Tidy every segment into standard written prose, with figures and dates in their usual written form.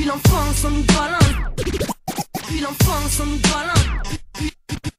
l'enfance on nous balance. Puis l'enfance on nous balance.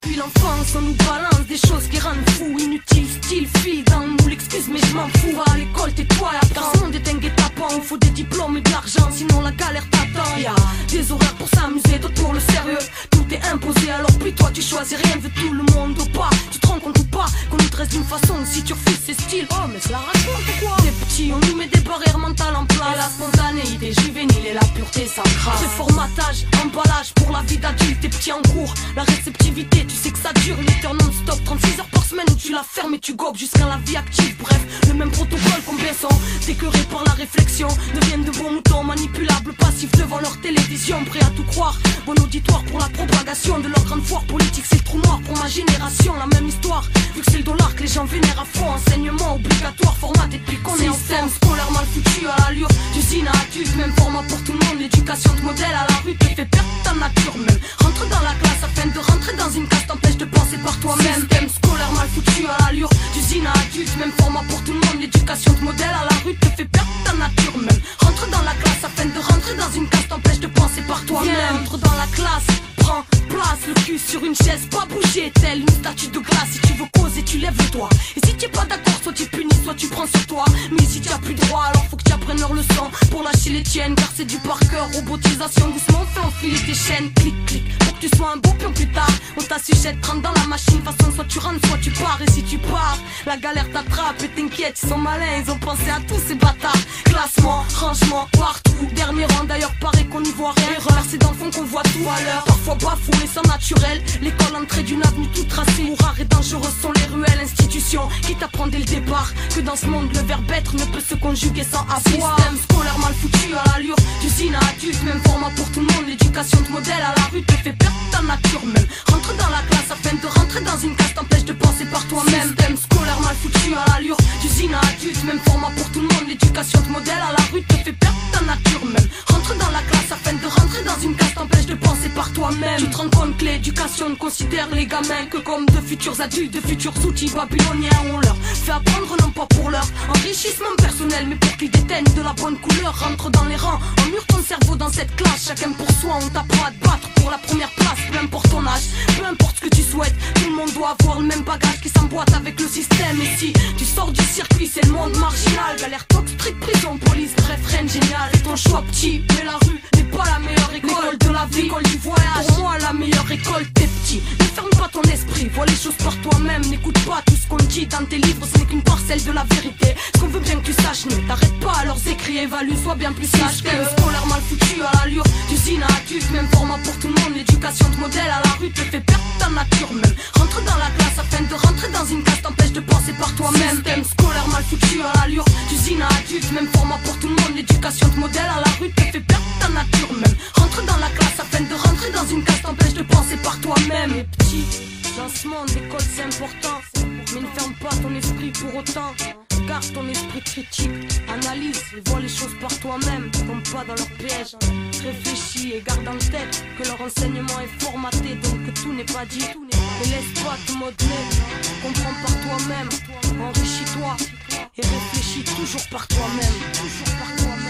Puis l'enfance on nous balance des choses qui rendent fous, inutiles, style, fille dans le moule, excuse mais je m'en fous. À l'école tais-toi et apprends, ce monde est un guet-apens, il faut des diplômes et de l'argent, sinon la galère t'attend. Y'a des horaires pour s'amuser, d'autres pour le sérieux, tout est imposé alors puis toi tu choisis rien, veut tout le monde ou pas. Tu te rends compte ou pas qu'on nous dresse d'une façon, si tu refuses c'est style. Oh mais cela raconte quoi. Les petits on nous met des barrières mentales en place, et la spontanéité juvénile et la pureté s'encrasse. C'est formatage, emballage pour la vie d'adulte, tes petits en cours, la réceptivité tu sais que ça dure, une heure non-stop, 36 heures par semaine où tu la fermes et tu gobes jusqu'à la vie active. Bref, le même protocole combien sont écœurés par la réflexion, deviennent de bons moutons manipulables, passifs devant leur télévision, prêts à tout croire. Bon auditoire pour la propagation de leur grande foire politique, c'est le trou noir pour ma génération, la même histoire. Vu que c'est le dollar que les gens vénèrent à fond, enseignement obligatoire, formaté depuis qu'on est en système scolaire mal foutu à l'allure d'usine à adulte, même format pour tout le monde, l'éducation de modèle à la rue te fait perdre ta nature même. Rentre dans la classe afin de rentrer dans une case t'empêche de penser par toi-même. Système scolaire mal foutu à l'allure d'usine à adulte, même format pour tout le monde, l'éducation de modèle à la rue te fait perdre ta nature même. Rentre dans la classe afin de rentrer dans une case t'empêche de penser par toi-même. Entre dans la classe, prends place, le cul sur une chaise, pas bouger, telle une statue de glace. Si tu veux causer, tu lèves le doigt. Et si tu es pas d'accord, soit tu punis, soit tu prends sur toi. Mais si tu as plus droit, alors faut que tu apprennes leur leçon pour lâcher les tiennes, car c'est du par cœur. Robotisation, doucement, fais enfiler tes chaînes. Clic, clic, pour que tu sois un beau pion plus tard. On t'assuchette, rentre dans la machine, façon soit tu rentres, soit tu pars. Et si tu pars, la galère t'attrape. Et t'inquiète, ils sont malins, ils ont pensé à tous ces bâtards. Classement, rangement, partout, dernier rang. D'ailleurs, paraît qu'on n'y voit rien. Erreur, c'est dans le fond qu'on voit tout à l'heure. Parfois bafoué, sans naturel. L'école entrée d'une avenue toute tracée où rares et dangereuses sont les ruelles. Institutions qui t'apprend dès le départ que dans ce monde le verbe être ne peut se conjuguer sans avoir. Système scolaire mal foutu à l'allure d'usine à adulte, même format pour tout le monde, l'éducation de modèle à la rue te fait perdre ta nature même. Rentre dans la classe afin de rentrer dans une case t'empêche de penser par toi-même. Système scolaire mal foutu à l'allure d'usine à adulte, même format pour tout le monde, l'éducation de modèle à la rue te fait perdre ta nature même. Rentre dans la classe afin de rentrer dans une case t'empêche de penser par toi-même. Tu te rends compte que l'éducation ne considère les gamins que comme de futurs adultes, de futurs outils babyloniens. On leur fait apprendre non pas pour leur enrichissement personnel, mais pour qu'ils déteignent de la bonne couleur. Rentre dans les rangs, emmure ton cerveau dans cette classe. Chacun pour soi, on t'apprend à te battre pour la première place. Peu importe ton âge, peu importe ce que tu souhaites, tout le monde doit avoir le même bagage qui s'emboîte avec le système. Et si tu sors du circuit, c'est le monde marginal. Galère, top, street, prison, police, bref, rien génial. C'est ton choix petit, mais la rue n'est pas la meilleure école. L'école de la vie, l'école du voyage, pour moi la meilleure école, t'es petit. Ne ferme pas ton esprit, vois les choses par toi-même. N'écoute pas tout ce qu'on dit dans tes livres, ce n'est qu'une parcelle de la vérité. Ce qu'on veut bien que tu saches, ne t'arrête pas à leurs écrits, évalue, sois bien plus sage. Système scolaire mal foutu à l'allure d'usine à adulte, même format pour tout le monde, l'éducation de modèle à la rue te fait perdre ta nature même. Rentre dans la classe afin de rentrer dans une case t'empêche de penser par toi-même. Système scolaire mal foutu à l'allure d'usine à adulte, même format pour tout le monde, l'éducation de modèle à la rue te fait perdre ta nature même. Rentre dans la classe afin de rentrer dans une case t'empêche de penser par toi-même. Et petit, dans ce monde, l'école c'est important, mais ne ferme pas ton esprit pour autant. Garde ton esprit critique, analyse et vois les choses par toi-même. Tombe pas dans leur piège, réfléchis et garde en tête que leur enseignement est formaté, donc que tout n'est pas dit. Ne laisse pas te modeler, comprends par toi-même, enrichis-toi et réfléchis toujours par toi-même. Toujours par toi-même.